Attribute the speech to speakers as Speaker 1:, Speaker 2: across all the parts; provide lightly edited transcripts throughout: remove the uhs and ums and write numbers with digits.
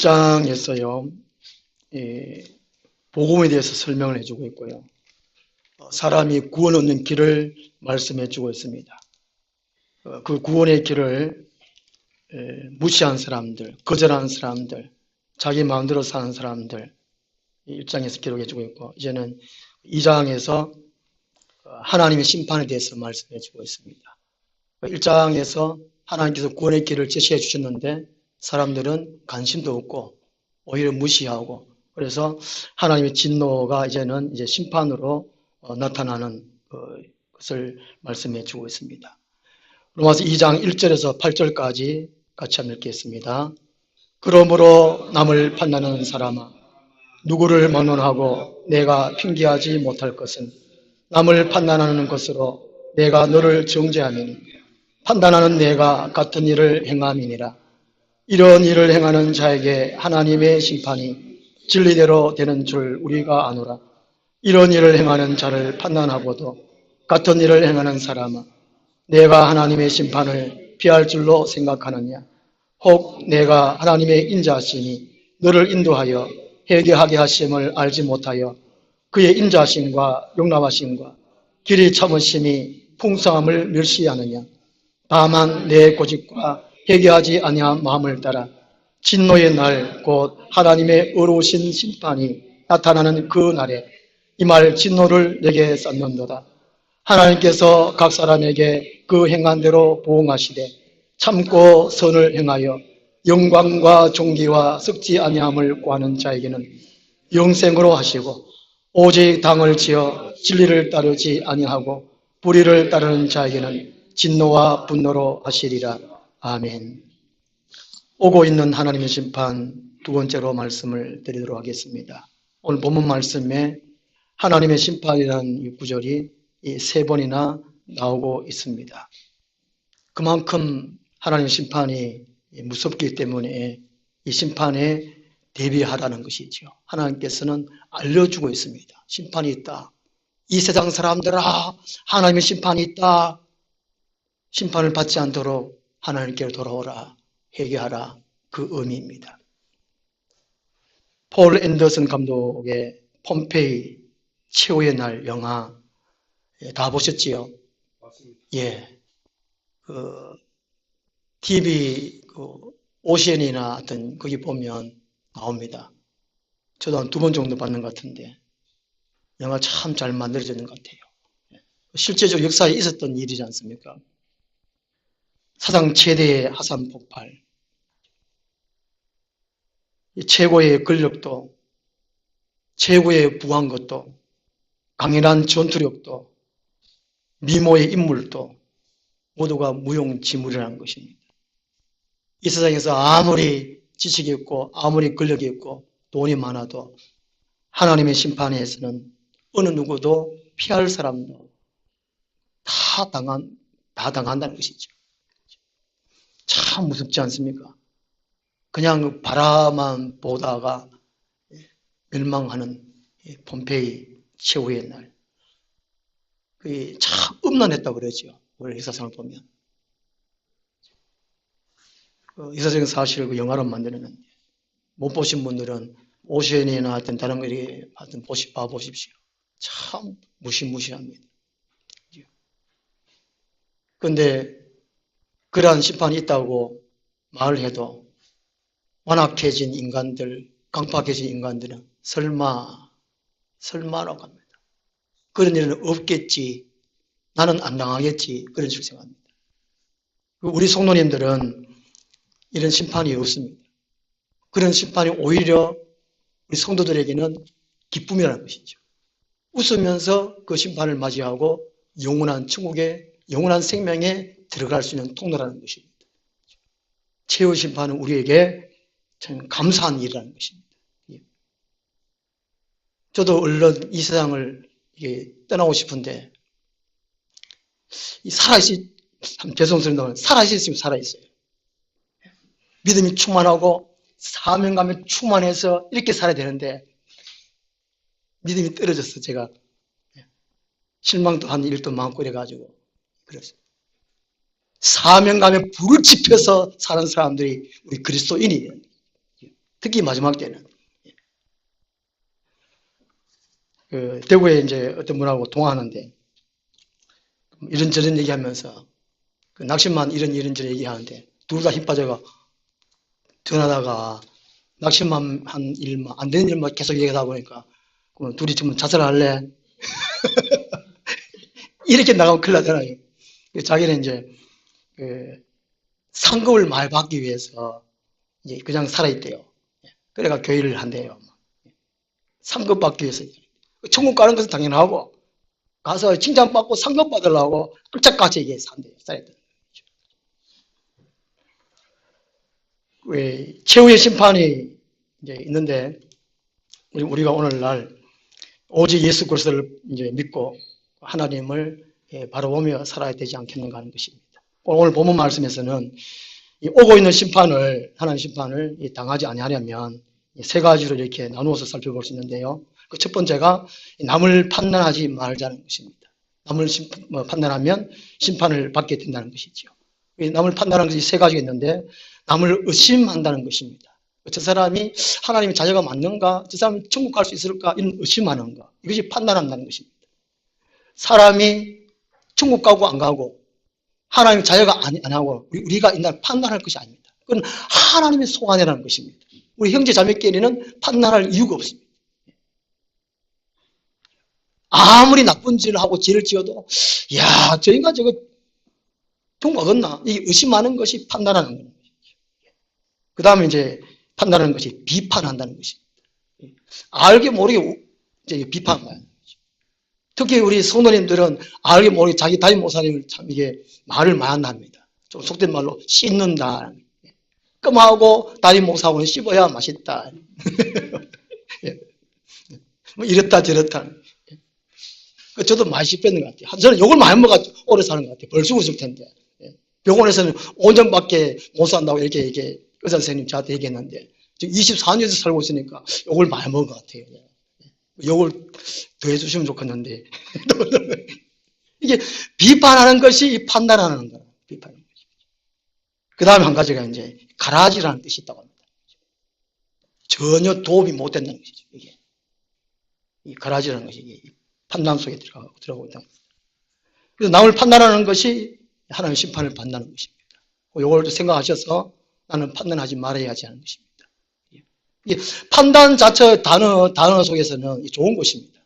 Speaker 1: 1장에서요, 복음에 대해서 설명을 해주고 있고요. 사람이 구원 얻는 길을 말씀해주고 있습니다. 그 구원의 길을 무시한 사람들, 거절한 사람들, 자기 마음대로 사는 사람들, 1장에서 기록해주고 있고, 이제는 2장에서 하나님의 심판에 대해서 말씀해주고 있습니다. 1장에서 하나님께서 구원의 길을 제시해 주셨는데 사람들은 관심도 없고 오히려 무시하고, 그래서 하나님의 진노가 이제는 심판으로 나타나는 것을 말씀해 주고 있습니다. 로마서 2장 1절에서 8절까지 같이 한번 읽겠습니다. 그러므로 남을 판단하는 사람아, 누구를 막론하고 내가 핑계하지 못할 것은 남을 판단하는 것으로 내가 너를 정죄함이니 판단하는 내가 같은 일을 행함이니라. 이런 일을 행하는 자에게 하나님의 심판이 진리대로 되는 줄 우리가 아노라. 이런 일을 행하는 자를 판단하고도 같은 일을 행하는 사람아, 내가 하나님의 심판을 피할 줄로 생각하느냐? 혹 내가 하나님의 인자하시니 너를 인도하여 회개하게 하심을 알지 못하여 그의 인자하심과 용납하심과 길이 참으심이 풍성함을 멸시하느냐? 다만 내 고집과 회개하지 아니한 마음을 따라 진노의 날 곧 하나님의 의로우신 심판이 나타나는 그 날에 이 말 진노를 내게 쌓는도다. 하나님께서 각 사람에게 그 행한 대로 보응하시되 참고 선을 행하여 영광과 존귀와 썩지 아니함을 구하는 자에게는 영생으로 하시고, 오직 당을 지어 진리를 따르지 아니하고 불의를 따르는 자에게는 진노와 분노로 하시리라. 아멘. 오고 있는 하나님의 심판 두 번째로 말씀을 드리도록 하겠습니다. 오늘 본문 말씀에 하나님의 심판이라는 이 구절이 세 번이나 나오고 있습니다. 그만큼 하나님의 심판이 무섭기 때문에 이 심판에 대비하라는 것이죠. 하나님께서는 알려주고 있습니다. 심판이 있다. 이 세상 사람들아, 하나님의 심판이 있다. 심판을 받지 않도록 하나님께로 돌아오라, 회개하라, 그 의미입니다. 폴 앤더슨 감독의 폼페이 최후의 날 영화 다 보셨지요?
Speaker 2: 맞습니다.
Speaker 1: 예. TV 오션이나 하여튼 거기 보면 나옵니다. 저도 한 2번 정도 봤는 것 같은데 영화 참 잘 만들어지는 것 같아요. 실제적으로 역사에 있었던 일이지 않습니까? 사상 최대의 화산 폭발, 최고의 권력도, 최고의 부한 것도, 강인한 전투력도, 미모의 인물도 모두가 무용지물이라는 것입니다. 이 세상에서 아무리 지식이 있고 아무리 권력이 있고 돈이 많아도 하나님의 심판에서는 어느 누구도 피할 사람도 다 당한다는 것이죠. 참 무섭지 않습니까? 그냥 바라만 보다가 멸망하는 폼페이 최후의 날. 그게 참 음란했다고 그러죠. 우리 역사상을 보면. 역사적인 사실을 그 영화로 만들었는데, 못 보신 분들은 오션이나 하여튼 다른 거 하여튼 봐보십시오. 참 무시무시합니다. 그런데 그러한 심판이 있다고 말을 해도 완악해진 인간들, 강팍해진 인간들은 설마라고 합니다. 그런 일은 없겠지, 나는 안 당하겠지, 그런 식으로 생각합니다. 우리 성도님들은 이런 심판이 없습니다. 그런 심판이 오히려 우리 성도들에게는 기쁨이라는 것이죠. 웃으면서 그 심판을 맞이하고 영원한 천국에, 영원한 생명에 들어갈 수 있는 통로라는 것입니다. 최후 심판은 우리에게 참 감사한 일이라는 것입니다. 저도 얼른 이 세상을 떠나고 싶은데, 참 죄송스러운 살아있으면 살아있어요. 믿음이 충만하고 사명감이 충만해서 이렇게 살아야 되는데 믿음이 떨어져서 제가 실망도 한 일도 많고 이래가지고 그랬어요. 사명감에 불을 지펴서 사는 사람들이 우리 그리스도인이에요. 특히 마지막 때는. 대구에 이제 어떤 분하고 통화하는데, 이런저런 얘기하면서, 낚시만 이런저런 얘기하는데, 둘 다 힘 빠져가 전화다가 낚시만 한 일만, 안 되는 일만 계속 얘기하다 보니까, 둘이 지금 자살할래? 이렇게 나가면 큰일 나잖아요. 자기는 이제, 상급을 많이 받기 위해서, 이제 그냥 살아있대요. 그래가 교회를 한대요. 상급 받기 위해서. 천국 가는 것은 당연하고, 가서 칭찬받고 상급 받으려고 끌짝같이 이게 산대요. 살아있대요. 최후의 심판이 이제 있는데, 우리가 오늘날 오직 예수 그리스도를 이제 믿고 하나님을 바라보며 살아야 되지 않겠는가 하는 것입니다. 오늘 본문 말씀에서는 이 오고 있는 심판을, 하나님 심판을 당하지 아니하려면 세 가지로 이렇게 나누어서 살펴볼 수 있는데요. 그 첫 번째가 남을 판단하지 말자는 것입니다. 남을 판단하면 심판을 받게 된다는 것이죠. 남을 판단하는 것이 세 가지가 있는데, 남을 의심한다는 것입니다. 저 사람이 하나님의 자녀가 맞는가? 저 사람이 천국 갈 수 있을까? 이런 의심하는 것. 이것이 판단한다는 것입니다. 사람이 천국 가고 안 가고 하나님의 자녀가 안 하고 우리가 이날 판단할 것이 아닙니다. 그건 하나님의 소관이라는 것입니다. 우리 형제 자매끼리는 판단할 이유가 없습니다. 아무리 나쁜 짓을 하고 죄를 지어도 야, 저 인간 저거 천국 가겠나? 이 의심하는 것이 판단하는 거예요. 그 다음에 이제 판단하는 것이 비판한다는 것입니다. 알게 모르게 이제 비판하는 거죠. 특히 우리 성도님들은 알게 모르게 자기 담임 목사님을 참 이게 말을 많이 합니다. 좀 속된 말로 씹는다. 끔하고 담임 목사하고는 씹어야 맛있다. 뭐 이렇다 저렇다. 저도 많이 씹혔는 것 같아요. 저는 욕을 많이 먹어서 오래 사는 것 같아요. 벌써 웃을 텐데. 병원에서는 5년밖에 못 산다고 이렇게 의사 선생님 저한테 얘기했는데 지금 24년에서 살고 있으니까 욕을 많이 먹은 것 같아요. 욕을 더 해주시면 좋겠는데 이게 비판하는 것이 판단하는 거예요. 비판하는 것이. 그 다음에 한 가지가 이제 가라지라는 뜻이 있다고 합니다. 전혀 도움이 못 된다는 것이죠. 이게 이 가라지라는 것이 판단 속에 들어가고 있다는 겁니다. 그래서 남을 판단하는 것이 하나님의 심판을 받는다는 것입니다. 이걸 생각하셔서 나는 판단하지 말아야지 하는 것입니다. 이게 판단 자체 단어 속에서는 좋은 것입니다.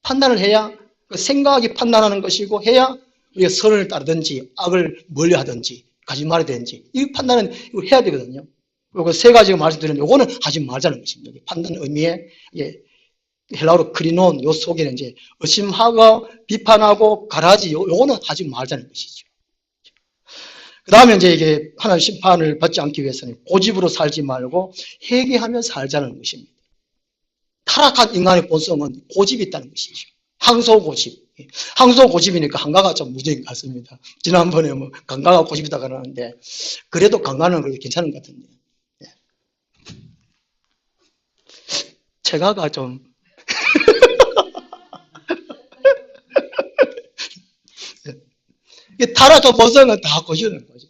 Speaker 1: 판단을 해야 생각이 판단하는 것이고 해야 우리가 선을 따르든지 악을 멀리하든지 가지 말아야 되는지 이 판단은 이거 해야 되거든요. 그리고 세 가지가 말씀드렸는데 이거는 하지 말자는 것입니다. 판단 의미에 헬라어로 크리논 요 속에는 이제 의심하고 비판하고 가라지 요거는 하지 말자는 것이죠. 그 다음에 이제 이게 하나님 심판을 받지 않기 위해서는 고집으로 살지 말고 회개하며 살자는 것입니다. 타락한 인간의 본성은 고집이 있다는 것이죠. 항소고집. 항소고집이니까 강가가 좀 문제인 것 같습니다. 지난번에 뭐 강가가 고집이다 그러는데 그래도 강가는 그래도 괜찮은 것 같은데. 체가가 좀 타락한 본성은 다 고집하는 거죠.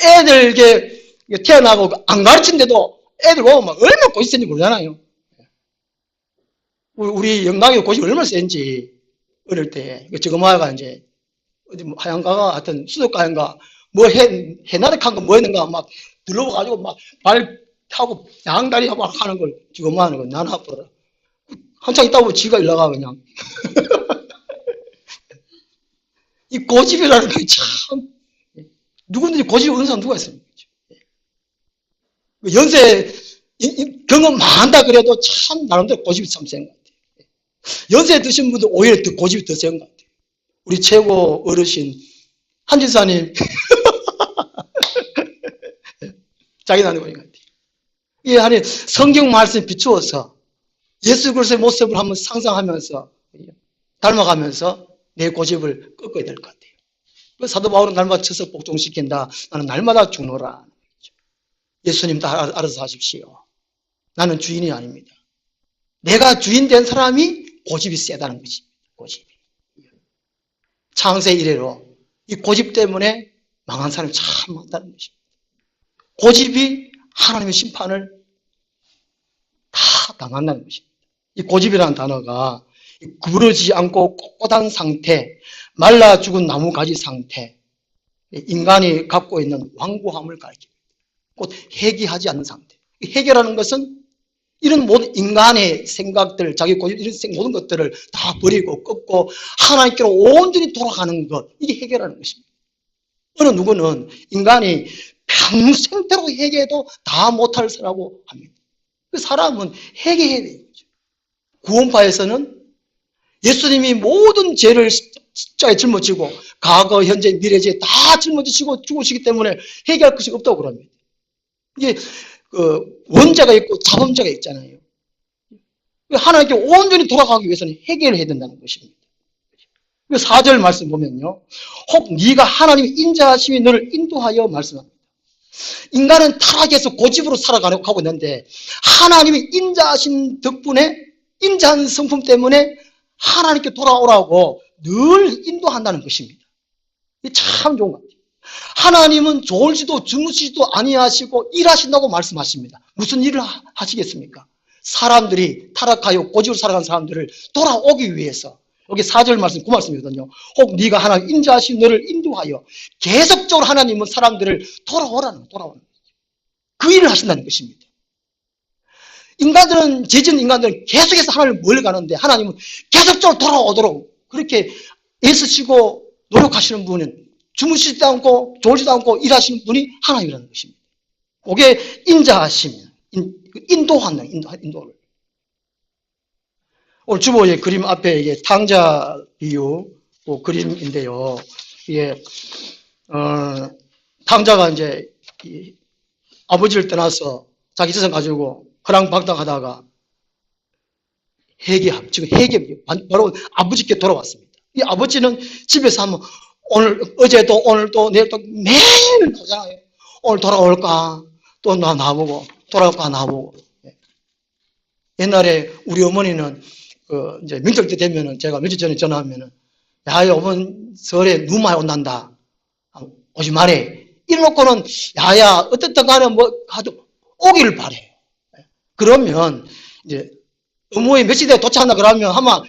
Speaker 1: 애들 이게 태어나고 안 가르친데도 애들 보면 막 얼마나 고집 센지 모르잖아요. 우리 영락이 고집이 얼마나 센지 어릴 때 저거마가 이제 어디 뭐 하얀가가 하여튼 수도가인가 뭐 해나득한 거 뭐 했는가 막 들러가지고 막 발 타고 양다리 막 하는 걸 저거마 하는 거 나는 아프더라. 한창 있다 보면 지가 일나가 그냥. 이 고집이라는 게 참 누구든지 고집이 없는 사람 누가 있습니까? 연세 경험 많다 그래도 참 나름대로 고집이 참 센 것 같아요. 연세 드신 분들 오히려 더 고집이 더 센 것 같아요. 우리 최고 어르신 한진사님 자기 나는 거인 것 같아요. 이게 아니 성경 말씀에 비추어서 예수 그리스도의 모습을 한번 상상하면서 닮아가면서 내 고집을 꺾어야 될 것 같아요. 사도 바울은 날마다 쳐서 복종시킨다. 나는 날마다 죽노라. 예수님 다 알아서 하십시오. 나는 주인이 아닙니다. 내가 주인 된 사람이 고집이 세다는 것입니다. 고집이. 창세 이래로 이 고집 때문에 망한 사람이 참 많다는 것입니다. 고집이 하나님의 심판을 다 당한다는 것입니다. 이 고집이라는 단어가 구부러지지 않고 꼿꼿한 상태, 말라 죽은 나무가지 상태, 인간이 갖고 있는 완고함을 가리킵니다. 곧 해기하지 않는 상태. 해결하는 것은 이런 모든 인간의 생각들, 자기 고집, 이런 모든 것들을 다 버리고 꺾고 하나님께로 온전히 돌아가는 것, 이게 해결하는 것입니다. 어느 누구는 인간이 평생대로 회개해도 다 못할 사라고 합니다. 그 사람은 회개해야 돼요. 구원파에서는 예수님이 모든 죄를 십자가에 짊어지고 과거, 현재, 미래 죄 다 짊어지시고 죽으시기 때문에 회개할 것이 없다고 그럽니다. 이게 원죄가 있고 자범죄가 있잖아요. 하나님께 온전히 돌아가기 위해서는 회개를 해야 된다는 것입니다. 4절 말씀 보면요. 혹 네가 하나님의 인자하심이 너를 인도하여 말씀합니다. 인간은 타락해서 고집으로 살아가고 있는데 하나님의 인자하신 덕분에 인자한 성품 때문에 하나님께 돌아오라고 늘 인도한다는 것입니다. 이게 참 좋은 것 같아요. 하나님은 졸지도 주무시지도 아니하시고 일하신다고 말씀하십니다. 무슨 일을 하시겠습니까? 사람들이 타락하여 고집으로 살아간 사람들을 돌아오기 위해서 여기 4절 말씀, 그 말씀이거든요. 혹 네가 하나님 인자하신 너를 인도하여 계속적으로 하나님은 사람들을 돌아오라는 거예요. 그 일을 하신다는 것입니다. 인간들은, 죄진 인간들은 계속해서 하나님을 멀어가는데 하나님은 계속적으로 돌아오도록 그렇게 애쓰시고 노력하시는 분은 주무시지도 않고 졸지도 않고 일하시는 분이 하나님이라는 것입니다. 그게 인자하심, 인도하는 인도를. 오늘 주보의 그림 앞에 이게 탕자 비유 그림인데요. 이게 탕자가 이제 아버지를 떠나서 자기 재산 가지고 그랑방탕하다가 회개함, 지금 회개 바로 아버지께 돌아왔습니다. 이 아버지는 집에서 하면 어제도 오늘도 내일도 매일 나오잖아요. 오늘 돌아올까? 또 나보고 돌아올까? 나보고. 옛날에 우리 어머니는 이제 명절 때 되면은 제가 며칠 전에 전화하면은 야, 이번 설에 눈 많이 온단다. 오지 말해. 이래놓고는 야야 어떻든 간에 뭐 하도 오기를 바래. 그러면 이제 어머니 며칠 뒤에 도착한다 그러면 아마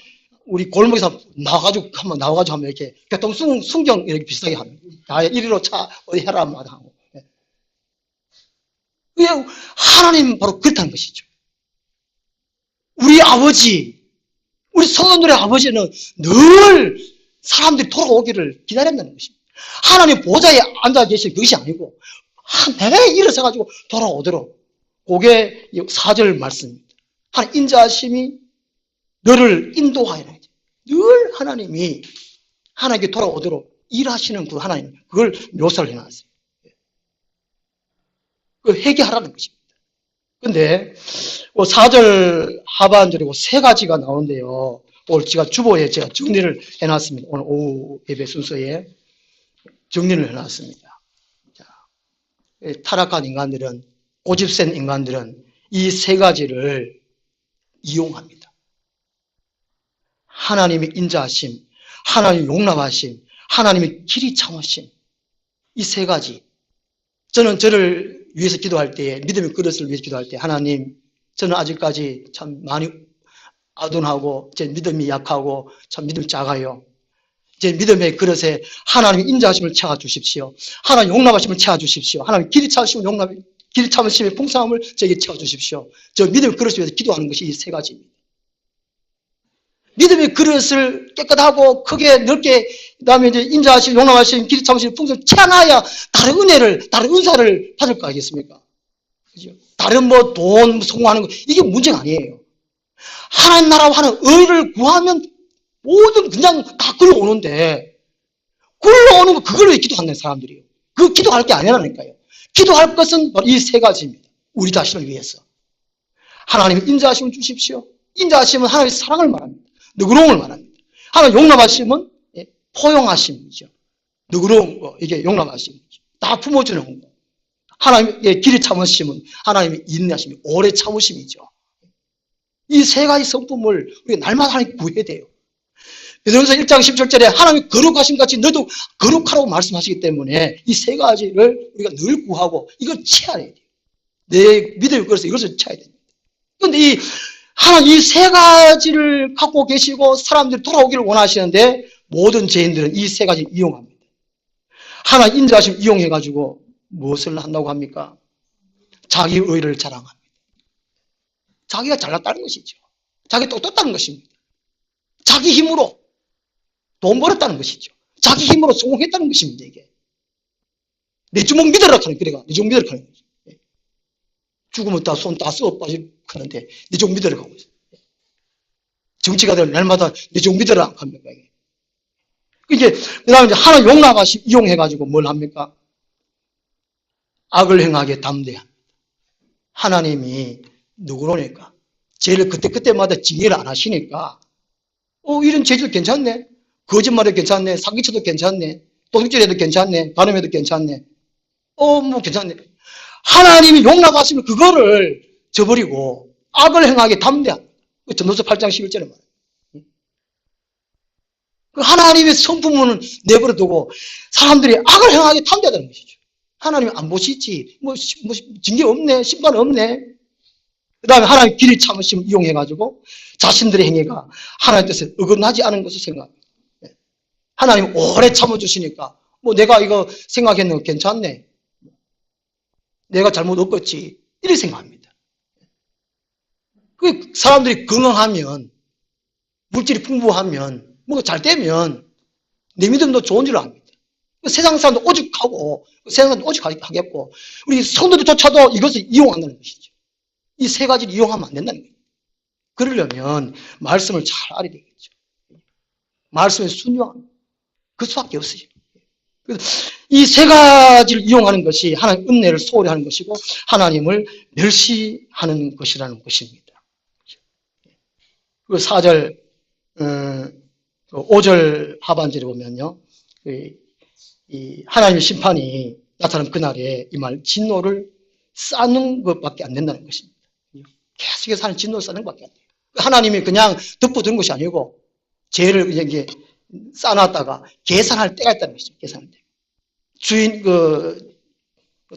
Speaker 1: 우리 골목에서 나와가지고 하면 이렇게 교통 순경 이렇게 비슷하게 합니다. 야, 이리로 차 어디 해라 하고. 그게 하나님 바로 그렇다는 것이죠. 우리 아버지, 우리 성도들의 아버지는 늘 사람들이 돌아오기를 기다린다는 것입니다. 하나님 보좌에 앉아 계실 그것이 아니고 대단히 일어서가지고 돌아오도록 그게 4절 말씀입니다. 하나님 인자하심이 너를 인도하여라. 늘 하나님이 하나님께 돌아오도록 일하시는 그 하나님, 그걸 묘사를 해놨어요. 그 회개하라는 것입니다. 근데 4절 하반절이고 3가지가 나오는데요. 오늘 제가 주보에 제가 정리를 해놨습니다. 오늘 오후 예배 순서에 정리를 해놨습니다. 자, 타락한 인간들은, 고집센 인간들은 이 3가지를 이용합니다. 하나님의 인자하심, 하나님의 용납하심, 하나님의 길이 참으심, 이 3가지. 저는 저를 위해서 기도할 때, 믿음의 그릇을 위해서 기도할 때, 하나님, 저는 아직까지 참 많이 아둔하고 제 믿음이 약하고 참 믿음이 작아요. 제 믿음의 그릇에 하나님의 인자하심을 채워 주십시오. 하나님 용납하심을 채워 주십시오. 하나님 길이 참으심을 길이 참으심의 풍성함을 저에게 채워 주십시오. 저 믿음의 그릇을 위해서 기도하는 것이 이 3가지입니다. 믿음의 그릇을 깨끗하고 크게 넓게 그다음에 이제 인자하심, 용납하심, 길이 참으심, 풍성 채워놔야 다른 은혜를, 다른 은사를 받을 거 아니겠습니까? 그죠? 다른 뭐 돈 성공하는 거 이게 문제가 아니에요. 하나님 나라와 하는 의를 구하면 모든 그냥 다 굴러오는데 굴러오는 거 그걸로 기도하는 사람들이에요. 그 기도할 게 아니라니까요. 기도할 것은 바로 이 3가지입니다. 우리 자신을 위해서. 하나님의 인자하심을 주십시오. 인자하심은 하나님의 사랑을 말합니다. 너그러움을 말합니다. 하나님 용납하심은 포용하심이죠. 너그러운 거, 이게 용납하심이죠. 다 품어주는 거. 하나님의 길이 참으심은 하나님의 인내하심이 오래 참으심이죠. 이 3가지 성품을 우리가 날마다 하나님 구해야 돼요. 베드로전서 1장 17절에 하나님이 거룩하심 같이 너도 거룩하라고 말씀하시기 때문에 이 3가지를 우리가 늘 구하고 이걸 채워야 돼요. 내 믿음의 그릇에 이것을 채워야 됩니다. 근데 하나님 이 세 가지를 갖고 계시고 사람들이 돌아오기를 원하시는데 모든 죄인들은 이 세 가지를 이용합니다. 하나님 인자하심 이용해가지고 무엇을 한다고 합니까? 자기 의를 자랑합니다. 자기가 잘났다는 것이죠. 자기가 똑똑했다는 것입니다. 자기 힘으로 돈 벌었다는 것이죠. 자기 힘으로 성공했다는 것입니다. 이게 내 주먹 믿으라 하는 그래가 내 주먹 믿으라 하는 거죠. 죽으면 다 손 다 썩어 빠질 하는데 내 주먹 믿으라 하고 있어요. 정치가들 날마다 내 주먹 믿으라 합니까? 이게 그다음에 이제 하나님 용납하시 이용해가지고 뭘 합니까? 악을 행하게 담대합니다. 하나님이 누구로니까 죄를 그때마다 징계를 안 하시니까 이런 죄질 괜찮네. 거짓말해도 괜찮네. 사기쳐도 괜찮네. 도둑질해도 괜찮네. 간음해도 괜찮네. 뭐 괜찮네. 하나님이 용납하시면 그거를 저버리고 악을 행하게 담대합니다. 전도서 8장 11절에 말해요. 그 하나님의 성품은 내버려 두고 사람들이 악을 행하게 담대하다는 것이죠. 하나님이 안 보시지. 뭐 징계 없네. 심판 없네. 그 다음에 하나님 길이 참으심을 이용해가지고 자신들의 행위가 하나님 뜻에 어긋나지 않은 것을 생각합니다. 하나님 오래 참아주시니까 뭐 내가 이거 생각했는 거 괜찮네. 내가 잘못 없겠지. 이렇게 생각합니다. 그 사람들이 건강하면 물질이 풍부하면 뭐가 잘 되면 내 믿음도 좋은 줄 압니다. 세상 사람도 오죽하고 세상 사람도 오죽하겠고 우리 성도들조차도 이것을 이용한다는 것이죠. 이 세 가지를 이용하면 안 된다는 거예요. 그러려면 말씀을 잘 알아야 되겠죠. 말씀에 순종하는 그 수밖에 없어요. 이 세 가지를 이용하는 것이 하나님 은혜를 소홀히 하는 것이고 하나님을 멸시하는 것이라는 것입니다. 그 4절 5절 하반절에 보면요. 이 하나님의 심판이 나타난 그날에 이 말 진노를 쌓는 것밖에 안 된다는 것입니다. 계속해서 하는 진노를 쌓는 것밖에 안 돼요. 하나님이 그냥 덮어두는 것이 아니고 죄를 이제 쌓아놨다가 계산할 때가 있다는 것이죠. 계산할 때. 주인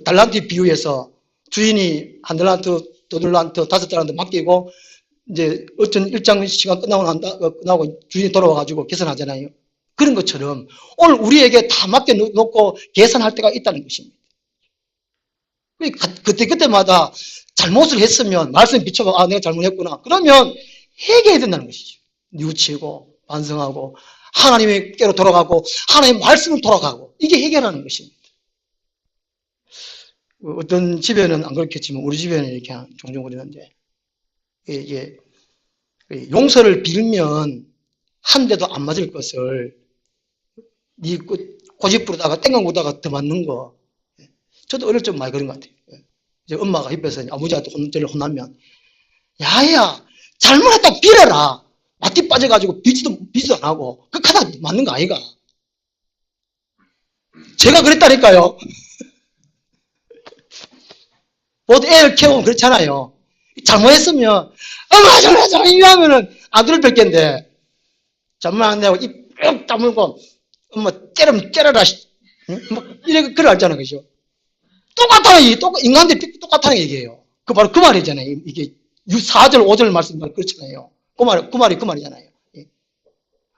Speaker 1: 달란트 비유에서 주인이 한 달란트, 두 달란트, 다섯 달란트 맡기고 이제 어떤 일정 시간 끝나고 주인이 돌아와가지고 계산하잖아요. 그런 것처럼 오늘 우리에게 다 맡겨놓고 계산할 때가 있다는 것입니다. 그때마다 잘못을 했으면 말씀에 비춰봐 내가 잘못했구나. 그러면 회개해야 된다는 것이죠. 뉘우치고 반성하고 하나님께로 돌아가고 하나님의 말씀을 돌아가고 이게 해결하는 것입니다. 어떤 집에는 안 그렇겠지만 우리 집에는 이렇게 종종 그러는데 이게 용서를 빌면 한 대도 안 맞을 것을 네 고집 부르다가 땡강 부르다가 더 맞는 거. 저도 어릴 적 많이 그런 것 같아요. 이제 엄마가 옆에서 아버지한테 저를 혼나면 야야 잘못했다 빌어라. 맞뒤 빠져가지고 비지도 안 하고 끝하다 맞는 거 아이가. 제가 그랬다니까요. 모두 애를 키우면 그렇잖아요. 잘못했으면 엄마 잘못했어 이러면은 안 들을 뺄텐데 잘못한다고 입 다물고 엄마 때려라 뭐 이렇게 그걸 알잖아 그죠? 똑같아요. 인간들이 똑같다는 얘기예요. 그 바로 그 말이잖아요. 이게 4절 5절 말씀 그렇잖아요. 그 말이잖아요.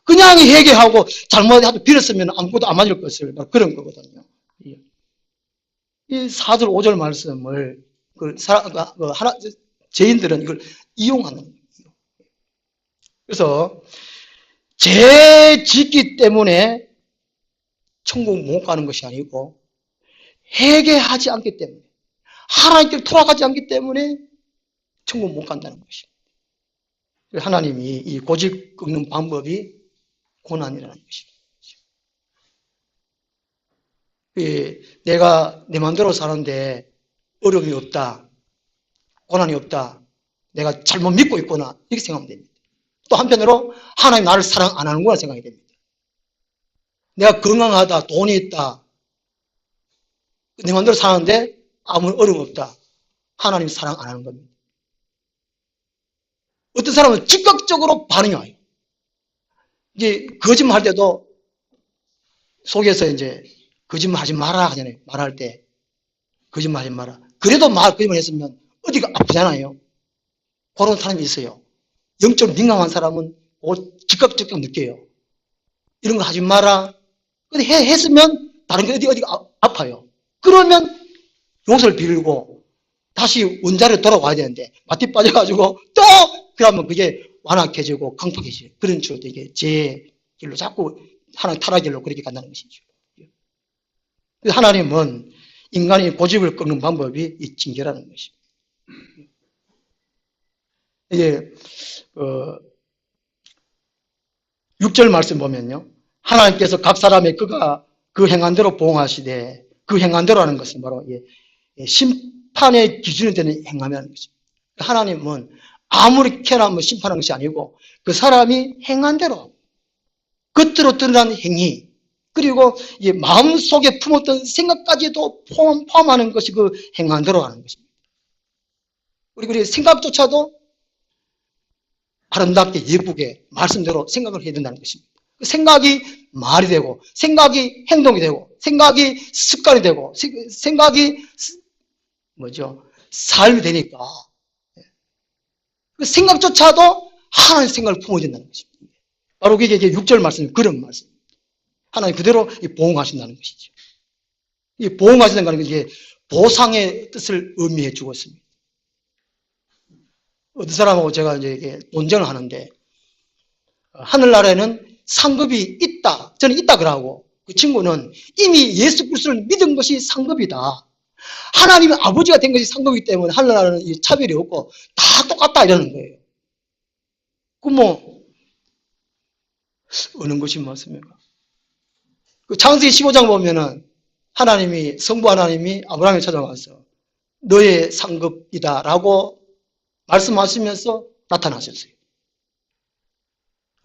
Speaker 1: 그냥 회개하고 잘못하도 빌었으면 아무것도 안 맞을 것을 그런 거거든요. 이 4절 5절 말씀을 죄인들은 이걸 이용하는 거예요. 그래서 죄 짓기 때문에 천국 못 가는 것이 아니고 회개하지 않기 때문에 하나님께 돌아가지 않기 때문에 천국 못 간다는 것입니다. 하나님이 이 고집 꺾는 방법이 고난이라는 것입니다. 내가 내 마음대로 사는데 어려움이 없다, 고난이 없다, 내가 잘못 믿고 있구나 이렇게 생각하면 됩니다. 또 한편으로 하나님 나를 사랑 안 하는구나 생각이 됩니다. 내가 건강하다, 돈이 있다, 내 마음대로 사는데 아무 어려움 없다. 하나님 사랑 안 하는 겁니다. 어떤 사람은 즉각적으로 반응이 와요. 이제 거짓말 할 때도 속에서 이제 거짓말 하지 마라 하잖아요. 말할 때 거짓말 하지 마라. 그래도 거짓말 했으면 어디가 아프잖아요. 그런 사람이 있어요. 영적으로 민감한 사람은 즉각 느껴요. 이런 거 하지 마라. 근데 했으면 다른 게 어디가 아파요. 그러면 용서를 빌고 다시 원자로 돌아와야 되는데 마티 빠져가지고 또 그러면 그게 완악해지고 강팍해지죠. 그런 식으로 이게 제 길로 자꾸 하나님 타락길로 그렇게 간다는 것이죠. 하나님은 인간이 고집을 꺾는 방법이 이 징계라는 것입니다. 이게 6절 말씀 보면요. 하나님께서 각 사람의 그가 그 행한 대로 보응하시되, 그 행한 대로라는 것은 바로 심판의 기준이 되는 행함이라는 것입니다. 하나님은 아무리 캐나 심판하는 것이 아니고 그 사람이 행한 대로 겉으로 드러난 행위, 그리고 마음속에 품었던 생각까지도 포함하는 것이 그 행한 대로 하는 것입니다. 우리 생각조차도 아름답게 예쁘게 말씀대로 생각을 해야 된다는 것입니다. 생각이 말이 되고, 생각이 행동이 되고, 생각이 습관이 되고, 생각이 삶이 되니까 그 생각조차도 하나님의 생각을 품어야 된다는 것입니다. 바로 그게 6절 말씀이 그런 말씀입니다. 하나님 그대로 보응하신다는 것이죠. 이 보응하신다는 건 이게 보상의 뜻을 의미해 주고 있습니다. 어떤 사람하고 제가 이제 논쟁을 하는데, 하늘나라에는 상급이 있다. 저는 있다 그러고, 그 친구는 이미 예수 그리스도를 믿은 것이 상급이다. 하나님의 아버지가 된 것이 상급이기 때문에 하늘나라는 차별이 없고 다 똑같다 이러는 거예요. 어느 것이 맞습니까? 그 창세기 15장 보면은 하나님이, 성부 하나님이 아브라함을 찾아와서 너의 상급이다라고 말씀하시면서 나타나셨어요.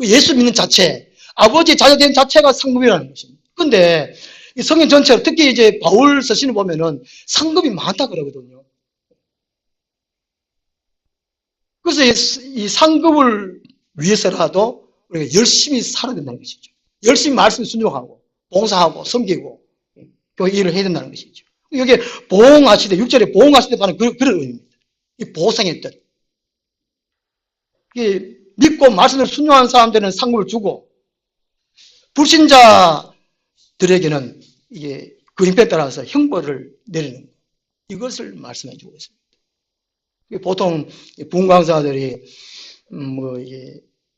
Speaker 1: 예수 믿는 자체, 아버지의 자녀된 자체가 상급이라는 것입니다. 근데 이 성경 전체로 특히 이제 바울 서신을 보면은 상급이 많다 그러거든요. 그래서 이 상급을 위해서라도 우리가 열심히 살아야 된다는 것이죠. 열심히 말씀 순종하고 봉사하고 섬기고 교회 일을 해야 된다는 것이죠. 여기 보응하시되, 6절에 보응하시되 바로 그런 의미입니다. 이 보상의 뜻. 믿고 말씀을 순종하는 사람들은 상급을 주고, 불신자들에게는 이게 그림표에 따라서 형벌을 내리는 것. 이것을 말씀해 주고 있습니다. 보통 부흥강사들이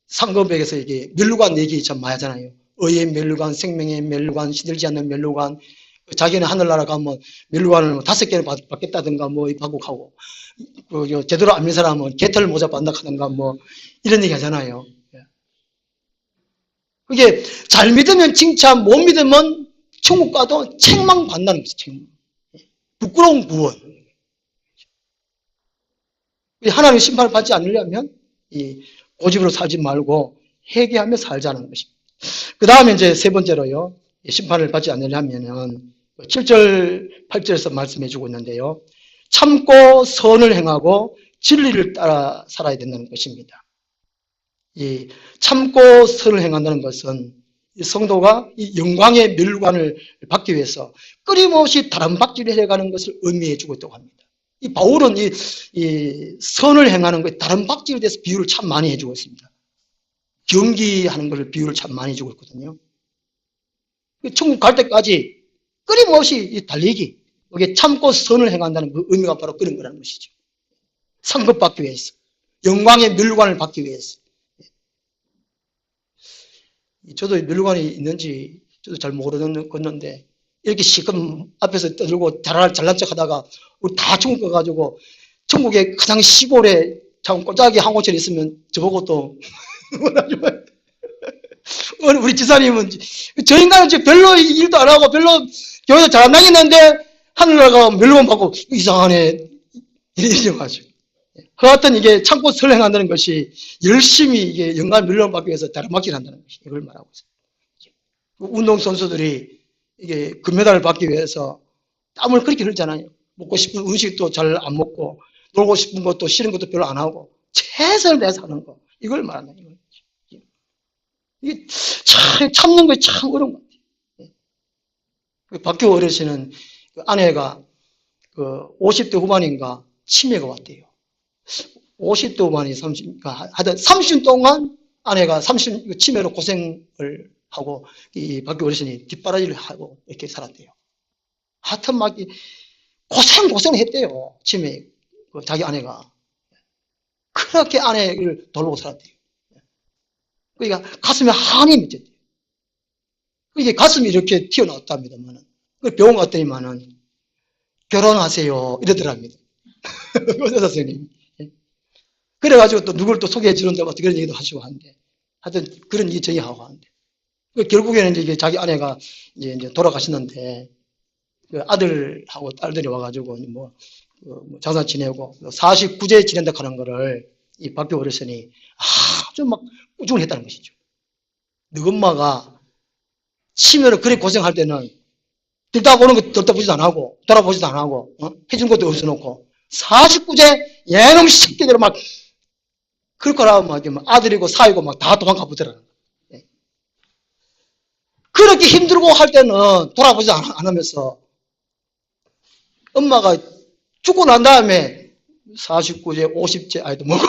Speaker 1: 상급에게서 이게 멸류관 얘기 참 많이 하잖아요. 의의 멸류관, 생명의 멸류관, 시들지 않는 멸류관. 자기는 하늘나라 가면 멸류관을 5개를 받겠다든가 바국하고, 제대로 안 믿는 사람은 개털 모자 받는다 하든가 이런 얘기 하잖아요. 그게 잘 믿으면 칭찬, 못 믿으면 천국 가도 책망 받는다는 거죠. 책망. 부끄러운 구원. 하나님의 심판을 받지 않으려면 이 고집으로 살지 말고 회개하며 살자는 것입니다. 그 다음에 이제 세 번째로요. 심판을 받지 않으려면은 7절, 8절에서 말씀해 주고 있는데요. 참고 선을 행하고 진리를 따라 살아야 된다는 것입니다. 이 참고 선을 행한다는 것은 이 성도가 이 영광의 멸관을 받기 위해서 끊임없이 다른 박질을 해가는 것을 의미해 주고 있다고 합니다. 이 바울은 이 선을 행하는 것에 다른 박질에 대해서 비유를 참 많이 해주고 있습니다. 경기하는 것을 비유를 참 많이 해주고 있거든요. 천국 갈 때까지 끊임없이 달리기, 이게 참고 선을 행한다는 그 의미가 바로 그런 거라는 것이죠. 상급 받기 위해서, 영광의 멸관을 받기 위해서. 저도 멸관이 있는지 저도 잘 모르겠는데, 이렇게 시금 앞에서 떠들고 잘난 척 하다가 우리 다 천국 가가지고 천국의 가장 시골에 참 꼬짝이 한 곳에 있으면 저보고 또 우리 지사님은 저 인간은 별로 일도 안 하고 별로 교회도 잘 안 다니는데 하늘나라가 멸관 받고 이상하네 이러지 마시고, 하여튼 이게 참고 선행한다는 것이 열심히 이게 영광 멸관 받기 위해서 다른 막질 한다는 것이 이걸 말하고 있어요. 운동선수들이 이게 금메달을 받기 위해서 땀을 그렇게 흘잖아요. 먹고 싶은 음식도 잘 안 먹고, 놀고 싶은 것도 싫은 것도 별로 안 하고, 최선을 다해서 하는 거. 이걸 말한다. 이게 참는 게 참 어려운 것 같아요. 박규호 어르신은 그 아내가 50대 후반인가 치매가 왔대요. 50도 만이 30, 하여튼 30년 동안 아내가 30, 치매로 고생을 하고, 이 박교 어르신이 뒷바라지를 하고 이렇게 살았대요. 하여튼 막 고생을 했대요. 치매, 자기 아내가. 그렇게 아내를 돌보고 살았대요. 그러니까 가슴에 한이 맺혔대요. 이게 가슴이 이렇게 튀어나왔답니다만은. 병원 갔더니만은 결혼하세요. 이러더랍니다. 의사 선생님이. 그래가지고 또 누굴 또 소개해 주는데 뭐 그런 얘기도 하시고 하는데. 하여튼 그런 얘기 저희 하고 하는데. 결국에는 이제 자기 아내가 이제 돌아가시는데 그 아들하고 딸들이 와가지고 뭐 장사 지내고 49제 지낸다 하는 거를 이 박교 어르신이 아주 막 꾸중을 했다는 것이죠. 너 엄마가 치매로 그렇게 고생할 때는 들다 보는 거 들다 보지도 안 하고 돌아보지도 안 하고 해준 것도 없어놓고 49제 예놈 새끼들 막 그렇거나 막 아들이고 사이고 막 다 도망가 보더라는 거예요. 그렇게 힘들고 할 때는 돌아보지 안 하면서 엄마가 죽고 난 다음에 49제, 50제 아이도 먹고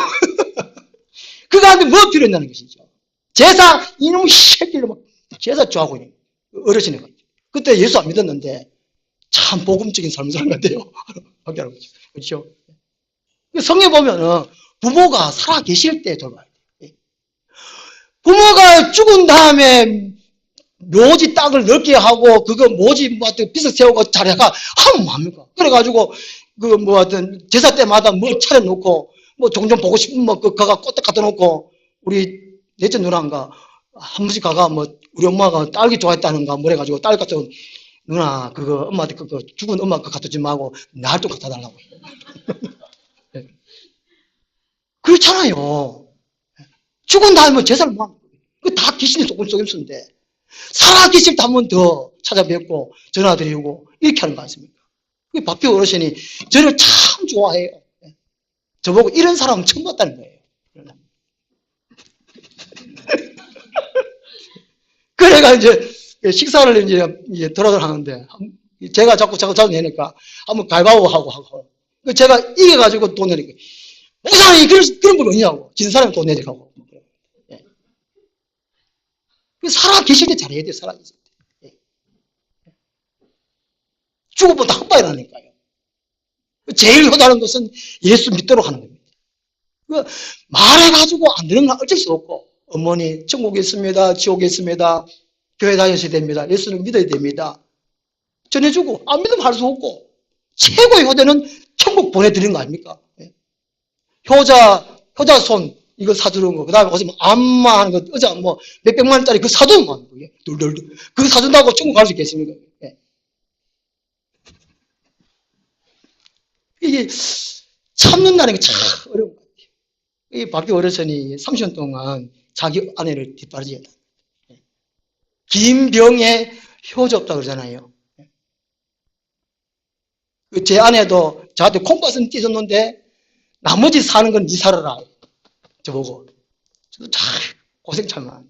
Speaker 1: 그가한테 뭐 필요했냐는 것이죠. 제사 이놈 새끼를 막 제사 좋아하고 있는 어르신이 그때 예수 안 믿었는데 참 복음적인 삶을 사는 것 같아요. 그렇죠? 성경에 보면은 부모가 살아 계실 때 돌봐야 돼요. 부모가 죽은 다음에 묘지 땅을 넓게 하고 그거 모지 뭐 빚을 세우고 자리가 하면 뭐합니까? 그래가지고 그 뭐 하여튼 제사 때마다 뭘 차려놓고 뭐 종종 보고 싶으면 뭐 그가 꽃딱 갖다 놓고 우리 넷째 누나인가 한 번씩 가가 뭐 우리 엄마가 딸기 좋아했다는가 뭐 해가지고 딸 갖다 누나 그거 엄마한테 그거 죽은 엄마 거 갖다 주지 말고 날 좀 갖다 달라고 그렇잖아요. 죽은 다음에 제사를 뭐 그 다 귀신이 조금 속임수인데 살아 계실 때 한 번 더 찾아뵙고 전화드리고 이렇게 하는 거 아닙니까? 그 박교 어르신이 저를 참 좋아해요. 저보고 이런 사람은 처음 봤다는 거예요. 그래가 이제 식사를 이제 돌아들 하는데 제가 자꾸 내니까 한번 가위바위보 하고 제가 이겨가지고 돈 내니까 목사님이 그런 걸 왜냐고 진 사람이 돈 내지 하고 살아 계실 때 잘해야 돼요. 살아 계실 때. 죽어보면 다 헛바이라니까요. 제일 효다는 것은 예수 믿도록 하는 겁니다. 말해가지고 안 되는 건 어쩔 수 없고 어머니 천국에 있습니다. 지옥에 있습니다. 교회 다니셔야 됩니다. 예수는 믿어야 됩니다. 전해주고 안 믿으면 할 수 없고 최고의 효대는 천국 보내드리는 거 아닙니까? 효자손 이거 사주는 거, 그 다음에 어서 뭐 안마 하는 거, 어제 뭐 몇백만 원짜리 그 사주는 거, 그거 사준다고 천국 갈 수 있겠습니까? 이게 참는다는 게 참 어려운 것 같아요. 이 박교 어르신이 30년 동안 자기 아내를 뒷바라지했다. 긴 병에 효자 없다 그러잖아요. 제 아내도 저한테 콩팥은 찢었는데 나머지 사는 건 니 살아라. 저보고. 저도 참 고생 참 많아요.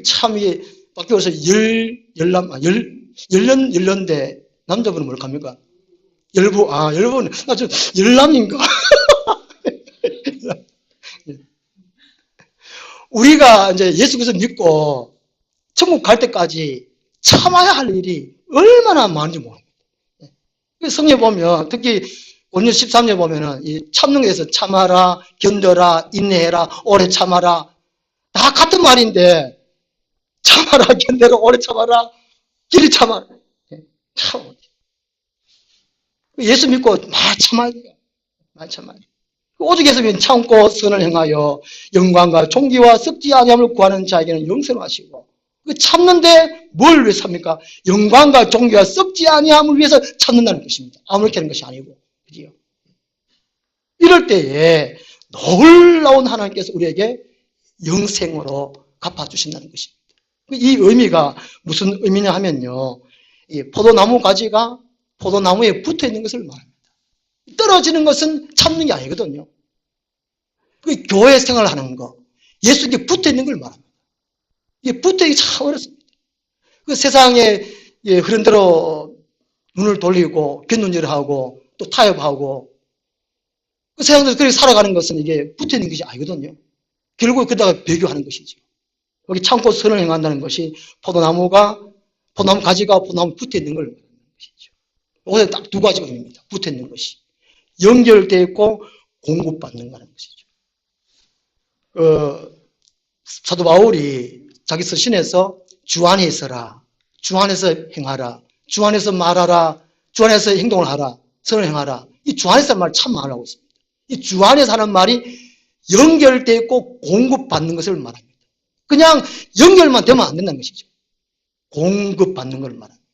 Speaker 1: 참 이게 박교 어르신 열년대 남자분은 뭘 합니까? 열분. 나 좀 열남인가? 우리가 이제 예수 그리스도 믿고 천국 갈 때까지 참아야 할 일이 얼마나 많은지 모릅니다. 성경에 보면 특히 오늘 13절 보면은 이 참는 것에서 참아라, 견뎌라, 인내해라, 오래 참아라 다 같은 말인데 참아라, 견뎌라, 오래 참아라, 길이 참아라. 참 예수 믿고 많이 참아야 돼요. 많이 참아야 돼요. 오직 예수님 참고 선을 행하여 영광과 존귀와 썩지 아니함을 구하는 자에게는 영생을 하시고 참는데 뭘 위해서 합니까? 영광과 존귀와 썩지 아니함을 위해서 참는다는 것입니다. 아무렇게 하는 것이 아니고 그지요? 이럴 때에 놀라운 하나님께서 우리에게 영생으로 갚아주신다는 것입니다. 이 의미가 무슨 의미냐 하면요, 이 포도나무 가지가 포도나무에 붙어있는 것을 말합니다. 떨어지는 것은 참는 게 아니거든요. 교회 생활을 하는 거, 예수님께 붙어있는 걸 말합니다. 이게 붙어있기 참 어렵습니다. 세상에 흐른 대로 눈을 돌리고 곁눈질하고 또 타협하고 그 세상에서 그렇게 살아가는 것은 이게 붙어 있는 것이 아니거든요. 결국 그다가 배교하는 것이죠. 여기 참고 선을 행한다는 것이 포도나무 가지가 포도나무 붙어 있는 걸 말하는 것이죠. 여기서 딱 두 가지가 됩니다. 붙어 있는 것이. 연결되어 있고 공급받는 거라는 것이죠. 사도 바울이 자기 서신에서 주 안에 있어라, 주 안에서 행하라, 주 안에서 말하라, 주 안에서 행동을 하라, 선을 행하라. 이 주 안에서 말 참 많이 하고 있습니다. 이 주 안에서 하는 말이 연결되어 있고 공급받는 것을 말합니다. 그냥 연결만 되면 안 된다는 것이죠. 공급받는 걸 말합니다.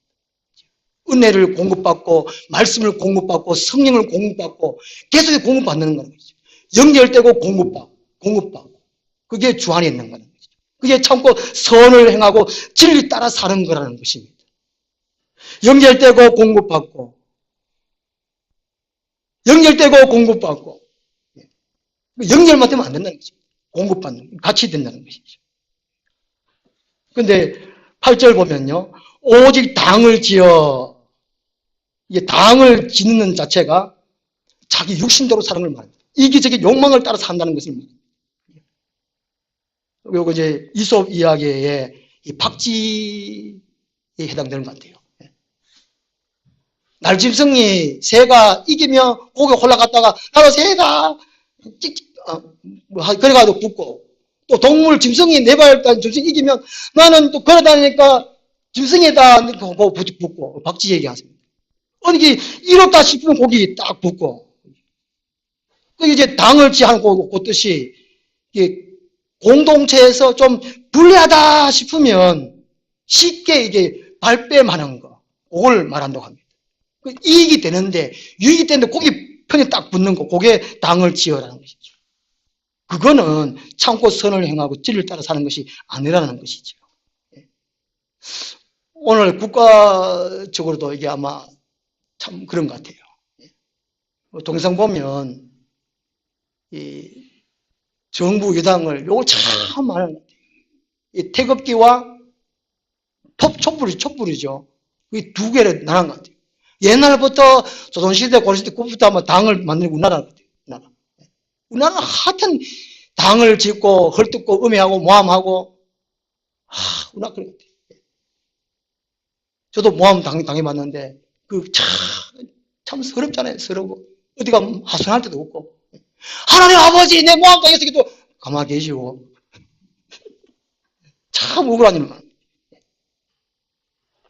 Speaker 1: 은혜를 공급받고 말씀을 공급받고 성령을 공급받고 계속 공급받는 거는 거죠. 연결되고 공급받고 그게 주 안에 있는 거는 거죠. 그게 참고 선을 행하고 진리 따라 사는 거라는 것입니다. 연결되고 공급받고 연결만 되면 안 된다는 거죠. 공급받는 같이 된다는 것이죠. 근데 8절 보면요. 오직 당을 지어, 이게 당을 짓는 자체가 자기 육신대로 사는 걸 말합니다. 이기적인 욕망을 따라 산다는 것을 말합니다. 그리고 이제 이솝 이야기의 이 박쥐에 해당되는 것 같아요. 날짐승이 새가 이기면 고개 올라갔다가 나도 새가 그래가지고 붙고, 또 동물 짐승이 네 발 짐승 이기면 나는 또 걸어다니니까 짐승이다 하고 붙고 박쥐 얘기하십니다. 어느 게 이렇다 싶으면 거기 딱 붙고, 그 이제 당을 지하는 그 뜻이 공동체에서 좀 불리하다 싶으면 쉽게 이게 발뺌하는 거, 그걸 말한다고 합니다. 이익이 되는데, 유익이 되는데 거기 편에 딱 붙는 거, 그게 당을 지어라는 것이죠. 그거는 참고 선을 행하고 진리를 따라 사는 것이 아니라는 것이죠. 오늘 국가적으로도 이게 아마 참 그런 것 같아요. 동영상 보면 이 정부 여당을 요거 참 많은 것 같아요. 이 태극기와 촛불이죠. 이 두 개를 나눈 것 같아요. 옛날부터 조선시대, 고려시대, 그부터 아마 당을 만드는 우리나라 같아요. 우리나라는 하여튼 당을 짓고 헐뜯고 음해하고 모함하고 우리나라 그런 것 같아요. 저도 모함 당해봤는데 참 서럽잖아요. 서러워. 어디가 하소연할 때도 없고, 하나님 아버지 내 모함 당했으니까 또 가만히 계시고, 참 억울한 일만.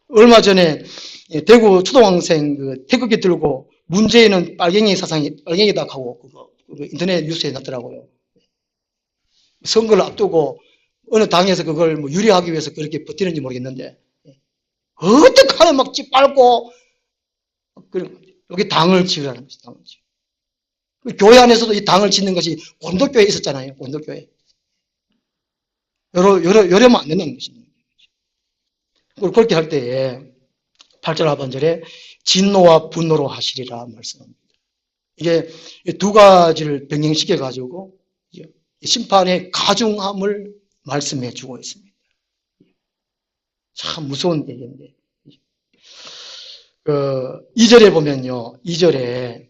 Speaker 1: 얼마 전에 대구 초등학생 태극기 들고 문재인은 빨갱이 사상이 빨갱이다 하고 그거 인터넷 뉴스에 났더라고요. 선거를 앞두고 어느 당에서 그걸 뭐 유리하기 위해서 그렇게 버티는지 모르겠는데, 어떻게 하나 막 짓밟고 그런 여기 당을 지으라는 것이 당을 지으. 교회 안에서도 이 당을 짓는 것이 고린도교회에 있었잖아요. 고린도교회. 여러면 안 된다는 것입니다. 그렇게 할 때에 8절 하반절에 진노와 분노로 하시리라 말씀합니다. 이게 두 가지를 병행시켜 가지고 심판의 가중함을 말씀해 주고 있습니다. 참 무서운 얘기인데, 2절에 보면요, 2절에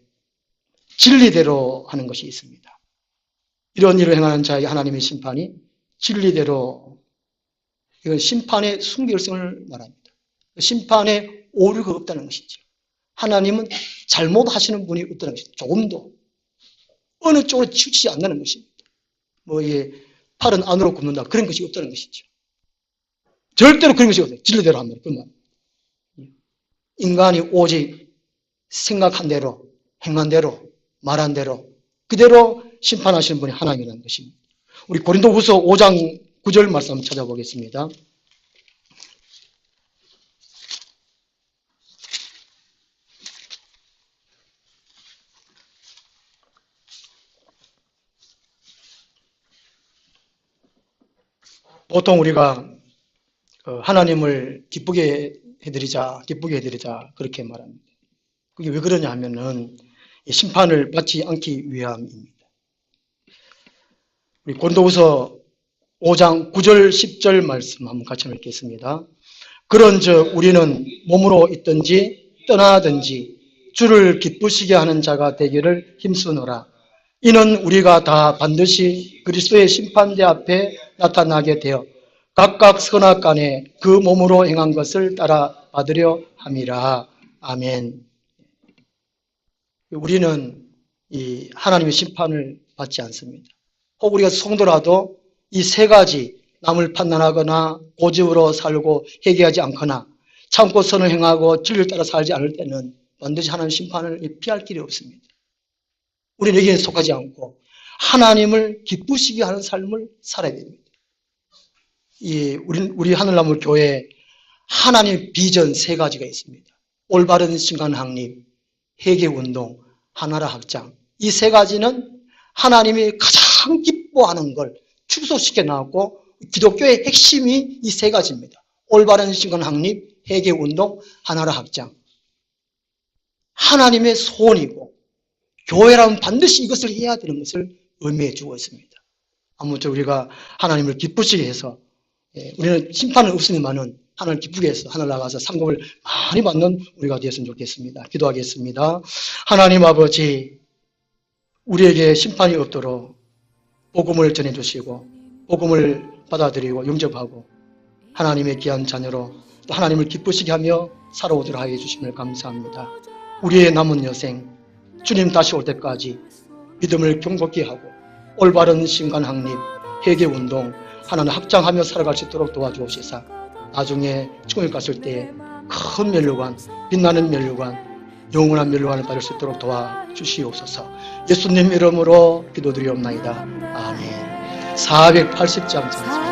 Speaker 1: 진리대로 하는 것이 있습니다. 이런 일을 행하는 자에게 하나님의 심판이 진리대로, 이건 심판의 순결성을 말합니다. 심판에 오류가 없다는 것이죠. 하나님은 잘못하시는 분이 없다는 것이죠. 조금도 어느 쪽으로 치우치지 않는 것입니다. 뭐 이게 팔은 안으로 굽는다 그런 것이 없다는 것이죠. 절대로 그런 것이 없어요. 진리대로 하면 그만. 인간이 오직 생각한 대로, 행한 대로, 말한 대로 그대로 심판하시는 분이 하나님이라는 것입니다. 우리 고린도후서 5장 9절 말씀 한번 찾아보겠습니다. 보통 우리가 하나님을 기쁘게 해드리자 그렇게 말합니다. 그게 왜 그러냐 하면은 심판을 받지 않기 위함입니다. 우리 고린도후서 5장 9절 10절 말씀 한번 같이 읽겠습니다. 그런즉 우리는 몸으로 있든지 떠나든지 주를 기쁘시게 하는 자가 되기를 힘쓰노라. 이는 우리가 다 반드시 그리스도의 심판대 앞에 나타나게 되어 각각 선악간에 그 몸으로 행한 것을 따라 받으려 함이라. 아멘. 우리는 이 하나님의 심판을 받지 않습니다. 혹 우리가 성도라도 이 세 가지, 남을 판단하거나 고집으로 살고 회개하지 않거나 참고 선을 행하고 진리를 따라 살지 않을 때는 반드시 하나님 심판을 피할 길이 없습니다. 우리는 여기에 속하지 않고 하나님을 기쁘시게 하는 삶을 살아야 됩니다. 우리 하늘나물 교회에 하나님 비전 세 가지가 있습니다. 올바른 신간 확립, 회개운동, 하나라 확장. 이 세 가지는 하나님이 가장 기뻐하는 걸 축소시켜 나왔고 기독교의 핵심이 이 세 가지입니다. 올바른 신간 확립, 회개운동, 하나라 확장. 하나님의 소원이고 교회라면 반드시 이것을 해야 되는 것을 의미해 주고 있습니다. 아무튼 우리가 하나님을 기쁘시게 해서 우리는 심판은 없으니만은 하나님을 기쁘게 해서 하늘 나가서 상급을 많이 받는 우리가 되었으면 좋겠습니다. 기도하겠습니다. 하나님 아버지, 우리에게 심판이 없도록 복음을 전해주시고 복음을 받아들이고 영접하고 하나님의 귀한 자녀로 또 하나님을 기쁘시게 하며 살아오도록 하여 주심을 감사합니다. 우리의 남은 여생 주님 다시 올 때까지 믿음을 경고케 하고 올바른 신간 확립, 회개운동 하나는 확장하며 살아갈 수 있도록 도와주옵시사 나중에 천국에 갔을 때에 큰 멸류관, 빛나는 멸류관, 영원한 멸류관을 받을 수 있도록 도와주시옵소서. 예수님 이름으로 기도드리옵나이다. 아멘. 480장 찬송.